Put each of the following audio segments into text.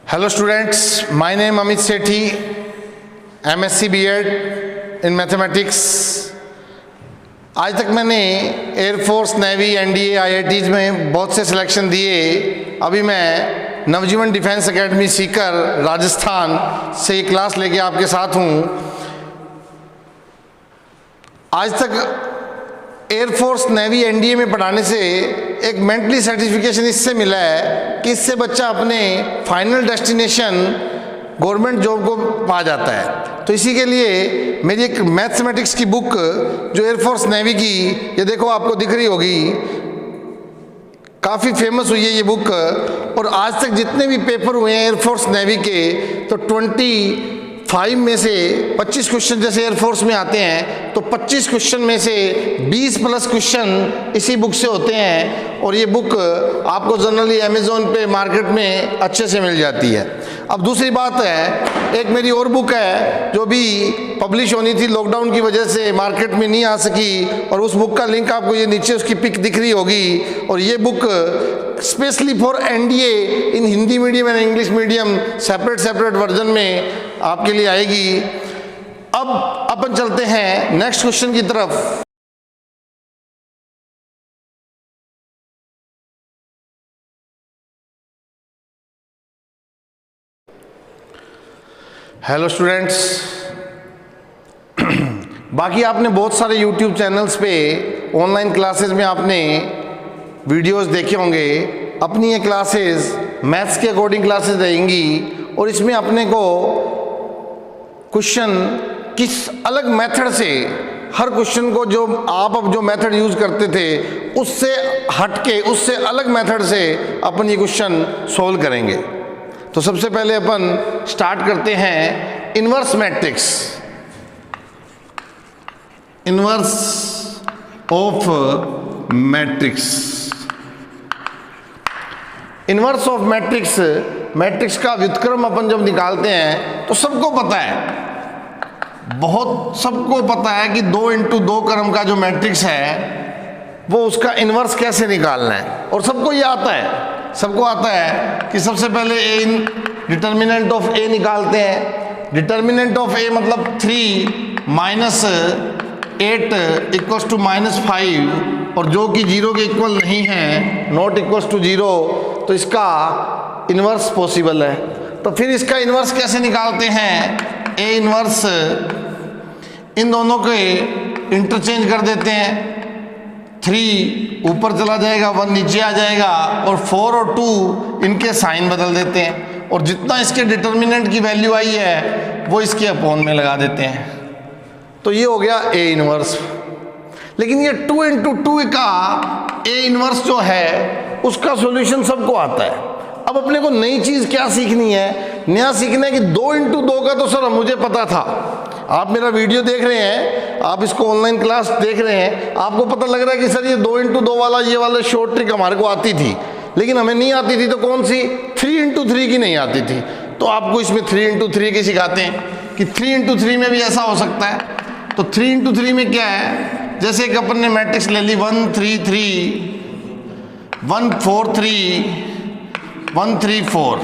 Hello students, my name Amit Sethi, MSc B.Ed in Mathematics। आज तक मैंने air force, navy, NDA, IITs में बहुत से सिलेक्शन दिए। अभी मैं नवजीवन डिफेंस एकेडमी सीकर राजस्थान से ये क्लास लेके आपके साथ हूँ। आज तक एयरफोर्स, नेवी, एनडीए में पढ़ाने से एक मेंटली सर्टिफिकेशन इससे मिला है कि इससे बच्चा अपने फाइनल डेस्टिनेशन गवर्नमेंट जॉब को पा जाता है। तो इसी के लिए मेरी एक मैथमेटिक्स की बुक जो एयरफोर्स, नेवी की, ये देखो आपको दिख रही होगी, काफ़ी फेमस हुई है ये बुक। और आज तक जितने भी पेपर हुए हैं एयरफोर्स, नेवी के, तो 25 में से 25 क्वेश्चन जैसे एयरफोर्स में आते हैं तो 25 क्वेश्चन में से 20 प्लस क्वेश्चन इसी बुक से होते हैं। और ये बुक आपको जनरली अमेज़ॉन पे मार्केट में अच्छे से मिल जाती है। अब दूसरी बात है, एक मेरी और बुक है जो भी पब्लिश होनी थी, लॉकडाउन की वजह से मार्केट में नहीं आ सकी, और उस बुक का लिंक आपको ये नीचे उसकी पिक दिख रही होगी। और ये book specially for NDA in Hindi medium and English medium separate version में आपके लिए आएगी। अब अपन चलते हैं नेक्स्ट क्वेश्चन की तरफ। हेलो स्टूडेंट्स, बाकी आपने बहुत सारे यूट्यूब चैनल्स पे ऑनलाइन क्लासेस में आपने वीडियोस देखे होंगे। अपनी ये क्लासेस मैथ्स के अकॉर्डिंग क्लासेस रहेंगी और इसमें अपने को क्वेश्चन किस अलग मेथड से, हर क्वेश्चन को जो आप अब जो मेथड यूज़ करते थे उससे हटके, उससे अलग मेथड से अपन ये क्वेश्चन सॉल्व करेंगे। तो सबसे पहले अपन स्टार्ट करते हैं inverse matrix, inverse of matrix. Inverse of matrix, matrix का व्युत्क्रम अपन जब निकालते हैं तो सबको पता है, बहुत सबको पता है कि 2 इंटू 2 क्रम का जो मैट्रिक्स है वो उसका इन्वर्स कैसे निकालना है। और सबको ये आता है, सबको आता है कि सबसे पहले डिटर्मिनेंट ऑफ ए निकालते हैं। डिटर्मिनेंट ऑफ ए मतलब 3 माइनस 8 इक्वल्स टू -5, और जो कि 0 के इक्वल नहीं है, नॉट इक्वल्स टू 0, तो इसका इन्वर्स पॉसिबल है। तो फिर इसका इन्वर्स कैसे निकालते हैं? ए इन्वर्स, इन दोनों के इंटरचेंज कर देते हैं। 3 ऊपर चला जाएगा, 1 नीचे आ जाएगा, और 4 और 2 इनके साइन बदल देते हैं, और जितना इसके डिटर्मिनेंट की वैल्यू आई है वो इसके अपॉन में लगा देते हैं। तो ये हो गया ए इन्वर्स। लेकिन ये 2 इंटू 2 का ए इन्वर्स जो है उसका सॉल्यूशन सबको आता है। अब अपने को नई चीज़ क्या सीखनी है? नया सीखना है कि 2 इंटू 2 का तो सर मुझे पता था। आप मेरा वीडियो देख रहे हैं, आप इसको ऑनलाइन क्लास देख रहे हैं, आपको पता लग रहा है कि सर ये 2 इंटू 2 वाला, ये वाला शॉर्ट ट्रिक हमारे को आती थी, लेकिन हमें नहीं आती थी। तो कौन सी? 3 इंटू 3 की नहीं आती थी। तो आपको इसमें 3 इंटू 3 की सिखाते हैं कि 3 इंटू 3 में भी ऐसा हो सकता है। तो 3 इंटू 3 में क्या है? जैसे एक अपन ने मैट्रिक्स ले ली 1 3 3 1 4 3 1 3 4।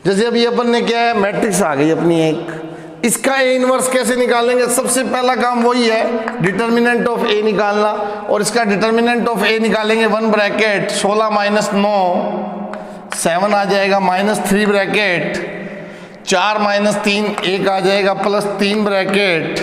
जैसे अभी अपन ने क्या है, मैट्रिक्स आ गई अपनी एक, इसका ए इन्वर्स कैसे निकालेंगे? सबसे पहला काम वही है, डिटर्मिनेंट ऑफ ए निकालना। और इसका डिटर्मिनेंट ऑफ ए निकालेंगे 1 ब्रैकेट 16 माइनस 9 7 आ जाएगा, -3 ब्रैकेट 4 माइनस 3 1 आ जाएगा, प्लस 3 ब्रैकेट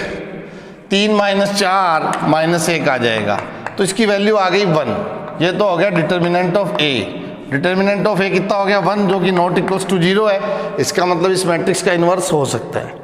3 माइनस 4 -1 आ जाएगा। तो इसकी वैल्यू आ गई 1। ये तो हो गया determinant of A. Determinant of A कितना हो गया? 1, जो कि नॉट इक्वल्स टू 0 है। इसका मतलब इस मैट्रिक्स का इन्वर्स हो सकता है।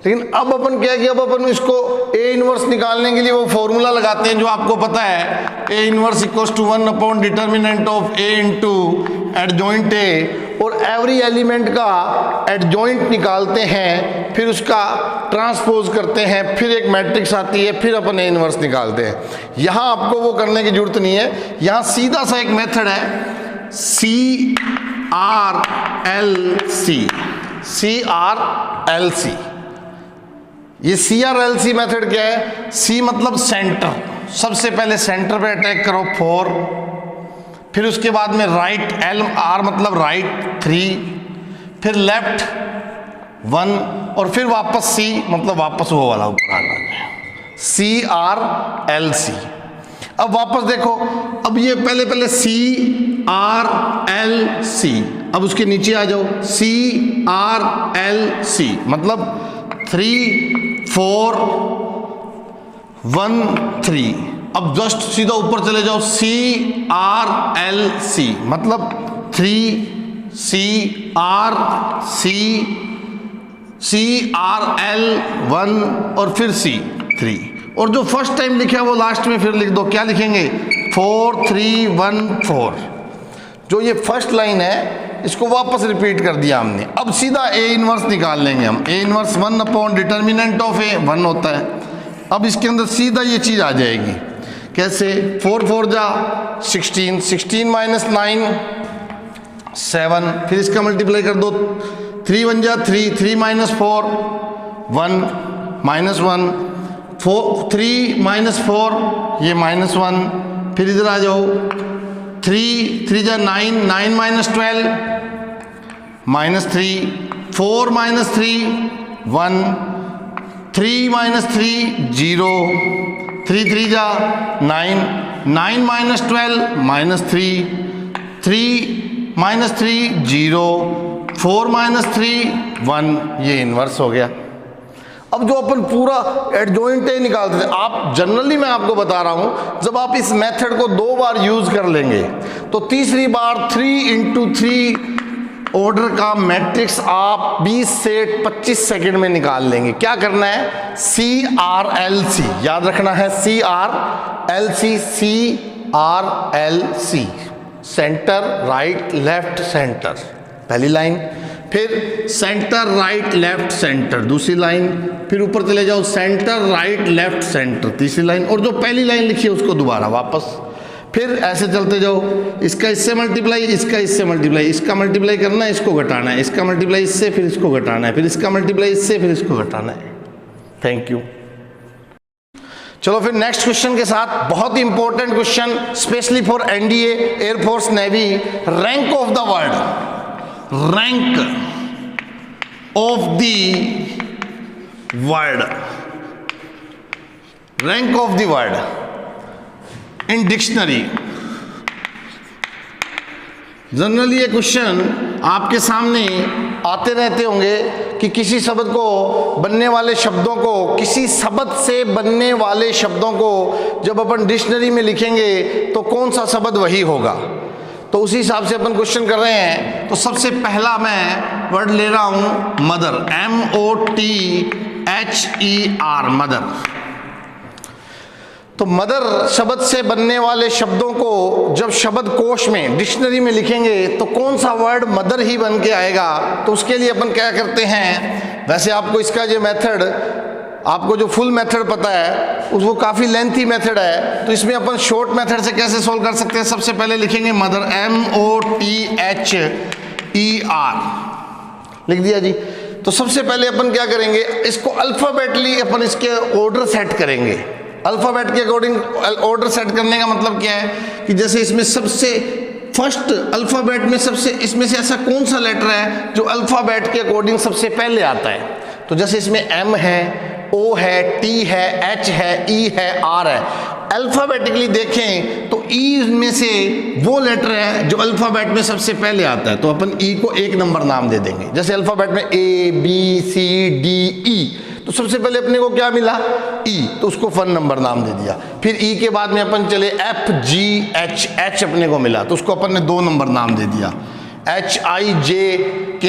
लेकिन अब अपन क्या है कि अब अपन इसको ए इन्वर्स निकालने के लिए वो फॉर्मूला लगाते हैं जो आपको पता है, A inverse equals to 1 upon determinant of A into adjoint A. और एवरी एलिमेंट का एडजॉइंट निकालते हैं, फिर उसका ट्रांसपोज करते हैं, फिर एक मैट्रिक्स आती है, फिर अपन ए इन्वर्स निकालते हैं। यहाँ आपको वो करने की जरूरत नहीं है। यहाँ सीधा सा एक मेथड है, CRLC। ये CRLC मेथड क्या है? C मतलब सेंटर, सबसे पहले सेंटर पे अटैक करो 4, फिर उसके बाद में राइट, एल आर मतलब राइट 3, फिर लेफ्ट 1 और फिर वापस सी मतलब वापस वो वाला ऊपर आ गया, सी आर एल सी। अब वापस देखो, अब ये पहले सी आर एल सी, अब उसके नीचे आ जाओ, सी आर एल सी मतलब 3 4 1 3। अब जस्ट सीधा ऊपर चले जाओ, सी आर एल सी मतलब 3 C R C, C R L 1 और फिर सी 3, और जो फर्स्ट टाइम लिखा है वो लास्ट में फिर लिख दो। क्या लिखेंगे? 4 3 1 4। जो ये फर्स्ट लाइन है इसको वापस रिपीट कर दिया हमने। अब सीधा ए इनवर्स निकाल लेंगे हम। A inverse 1 upon determinant of A 1 होता है। अब इसके अंदर सीधा ये चीज़ आ जाएगी। कैसे? 4 4 जा 16, 16 माइनस 9 7, फिर इसका मल्टीप्लाई कर दो, 3 1 जा 3, 3 माइनस 4 1 माइनस 1, 3 माइनस 4 ये -1, फिर इधर आ जाओ, 3 3 जा 9, 9 माइनस 12 -3, 4 माइनस 3 1, 3 माइनस 3 0, 3 3 जा 9, 9 माइनस 12 -3, 3 माइनस 3 0, 4 माइनस 3 1, ये इन्वर्स हो गया। अब जो अपन पूरा एडजॉइंट ए निकालते थे, आप जनरली मैं आपको बता रहा हूं, जब आप इस मेथड को 2 बार यूज कर लेंगे तो तीसरी बार 3 इंटू 3 ऑर्डर का मैट्रिक्स आप 20 से 25 सेकंड में निकाल लेंगे। क्या करना है? CRLC याद रखना है, CRLC, CRLC centre right left centre पहली लाइन, फिर सेंटर राइट लेफ्ट सेंटर दूसरी लाइन, फिर ऊपर चले जाओ सेंटर राइट लेफ्ट सेंटर तीसरी लाइन, और जो पहली लाइन लिखी है उसको दोबारा वापस, फिर ऐसे चलते जाओ, इसका इससे मल्टीप्लाई, इसका इससे मल्टीप्लाई, इसका मल्टीप्लाई करना है, इसको घटाना है, इसका मल्टीप्लाई इससे, फिर इसको घटाना है, फिर इसका मल्टीप्लाई इससे, फिर इसको घटाना है। Thank you. चलो फिर नेक्स्ट क्वेश्चन के साथ, बहुत ही important question specially for NDA, air force, navy. Rank of the word, rank of the word, rank of the word in dictionary. Generally ये क्वेश्चन आपके सामने आते रहते होंगे कि किसी शब्द को बनने वाले शब्दों को, किसी शब्द से बनने वाले शब्दों को जब अपन डिक्शनरी में लिखेंगे तो कौन सा शब्द वही होगा। तो उसी हिसाब से अपन क्वेश्चन कर रहे हैं। तो सबसे पहला मैं वर्ड ले रहा हूं मदर, MOTHER, मदर। तो मदर शब्द से बनने वाले शब्दों को जब शब्द कोश में डिक्शनरी में लिखेंगे तो कौन सा वर्ड मदर ही बन के आएगा। तो उसके लिए अपन क्या करते हैं, वैसे आपको इसका जो मेथड, आपको जो फुल मेथड पता है उसको काफ़ी लेंथी मेथड है, तो इसमें अपन शॉर्ट मेथड से कैसे सोल्व कर सकते हैं। सबसे पहले लिखेंगे मदर, MOTHER, लिख दिया जी। तो सबसे पहले अपन क्या करेंगे, इसको अल्फ़ाबेटली अपन इसके ऑर्डर सेट करेंगे। अल्फ़ाबेट के अकॉर्डिंग ऑर्डर सेट करने का मतलब क्या है कि जैसे इसमें सबसे फर्स्ट अल्फ़ाबेट में सबसे, इसमें से ऐसा कौन सा लेटर है जो अल्फ़ाबेट के अकॉर्डिंग सबसे पहले आता है। तो जैसे इसमें M है, O है, T है, H है, E है, R है। अल्फ़ाबेटिकली देखें तो E में से वो लेटर है जो अल्फ़ाबेट में सबसे पहले आता है, तो अपन E को 1 नंबर नाम दे देंगे। जैसे अल्फ़ाबेट में A B C D E, तो सबसे पहले अपने को क्या मिला, E, तो उसको 1 नंबर नाम दे दिया। फिर E के बाद में अपन चले F G H, H अपने को मिला तो उसको अपन ने 2 नंबर नाम दे दिया। H I J K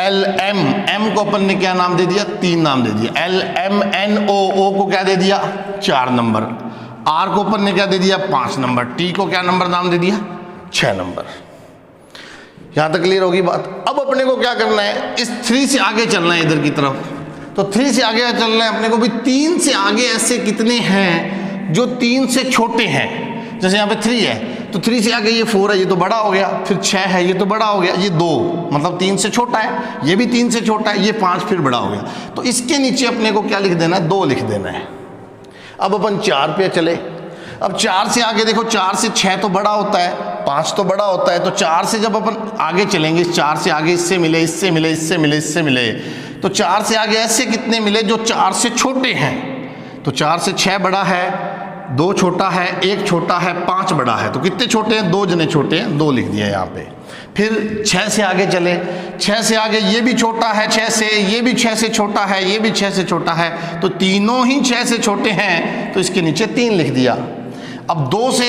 L M, M को अपन ने क्या नाम दे दिया, 3 नाम दे दिया। L M N O, O को क्या दे दिया, 4 नंबर। R को अपन ने क्या दे दिया, 5 नंबर। T को क्या नंबर नाम दे दिया, 6 नंबर। यहां तक क्लियर होगी बात। अब अपने को क्या करना है, इस 3 से आगे चलना है इधर की तरफ। तो 3 से आगे चलना है अपने को भी। 3 से आगे ऐसे कितने हैं जो 3 से छोटे हैं। जैसे यहाँ पे 3 है तो 3 से आगे ये 4 है, ये तो बड़ा हो गया। फिर 6 है, ये तो बड़ा हो गया। ये 2 मतलब 3 से छोटा है, ये भी 3 से छोटा है। ये 5 फिर बड़ा हो गया। तो इसके नीचे अपने को क्या लिख देना है, 2 लिख देना है। अब अपन 4 पे चले अब 4 से आगे देखो, 4 से 6 तो बड़ा होता है, 5 तो बड़ा होता है, तो 4 से जब अपन आगे चलेंगे, 4 से आगे इससे मिले, इससे मिले, इससे मिले, इससे मिले, तो 4 से आगे ऐसे कितने मिले जो 4 से छोटे हैं। तो 4 से 6 बड़ा है, 2 छोटा है, 1 छोटा है, 5 बड़ा है। तो कितने छोटे हैं? 2 जने छोटे हैं, 2 लिख दिए यहाँ पे। फिर 6 से आगे चले, 6 से आगे ये भी छोटा है 6 से, ये भी 6 से छोटा है, ये भी 6 से छोटा है, तो तीनों ही 6 से छोटे हैं, तो इसके नीचे 3 लिख दिया। अब 2 से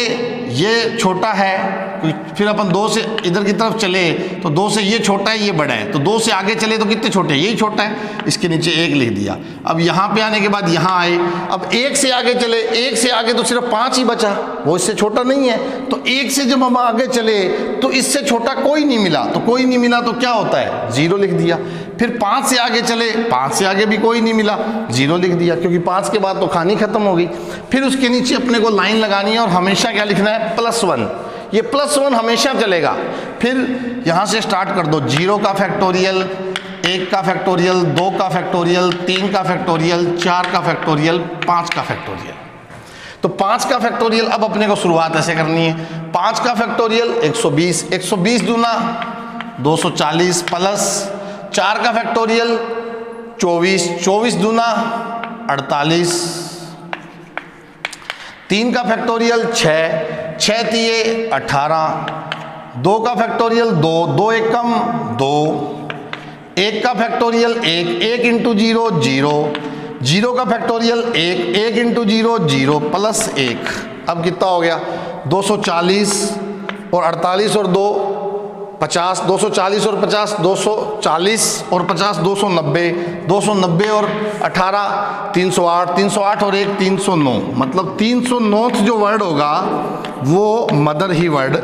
ये छोटा है, फिर अपन 2 से इधर की तरफ चले तो 2 से ये छोटा है, ये बड़ा है, तो 2 से आगे चले तो कितने छोटे हैं? यही छोटा है, इसके नीचे 1 लिख दिया। अब यहाँ पे आने के बाद यहाँ आए, अब 1 से आगे चले, 1 से आगे तो सिर्फ 5 ही बचा, वो इससे छोटा नहीं है, तो 1 से जब हम आगे चले तो इससे छोटा कोई नहीं मिला, तो कोई नहीं मिला तो क्या होता है? 0 लिख दिया। फिर 5 से आगे चले, 5 से आगे भी कोई नहीं मिला, 0 लिख दिया, क्योंकि 5 के बाद तो कहानी खत्म हो गई। फिर उसके नीचे अपने को लाइन लगानी है और हमेशा क्या लिखना है? +1। ये +1 हमेशा चलेगा। फिर यहाँ से स्टार्ट कर दो, 0 का फैक्टोरियल, 1 का फैक्टोरियल, 2 का फैक्टोरियल, 3 का फैक्टोरियल, 4 का फैक्टोरियल, 5 का फैक्टोरियल। तो 5 का फैक्टोरियल अब अपने को शुरुआत ऐसे करनी है। 5 का फैक्टोरियल 120, 120 दूना 240 प्लस 4 का फैक्टोरियल 24, 24 दूना 48, 3 का फैक्टोरियल 6, 6 तिये 18, 2 का फैक्टोरियल 2, 2 एकम 2, 1 का फैक्टोरियल 1, 1 इंटू 0 0, 0 का फैक्टोरियल 1, 1 इंटू 0 0 प्लस 1। अब कितना हो गया? 240 और 48 और 2 50, 240 और 50 240 और 50 290, 290 और 18 308, 308 और 1 309, मतलब 309 जो वर्ड होगा वो मदर ही वर्ड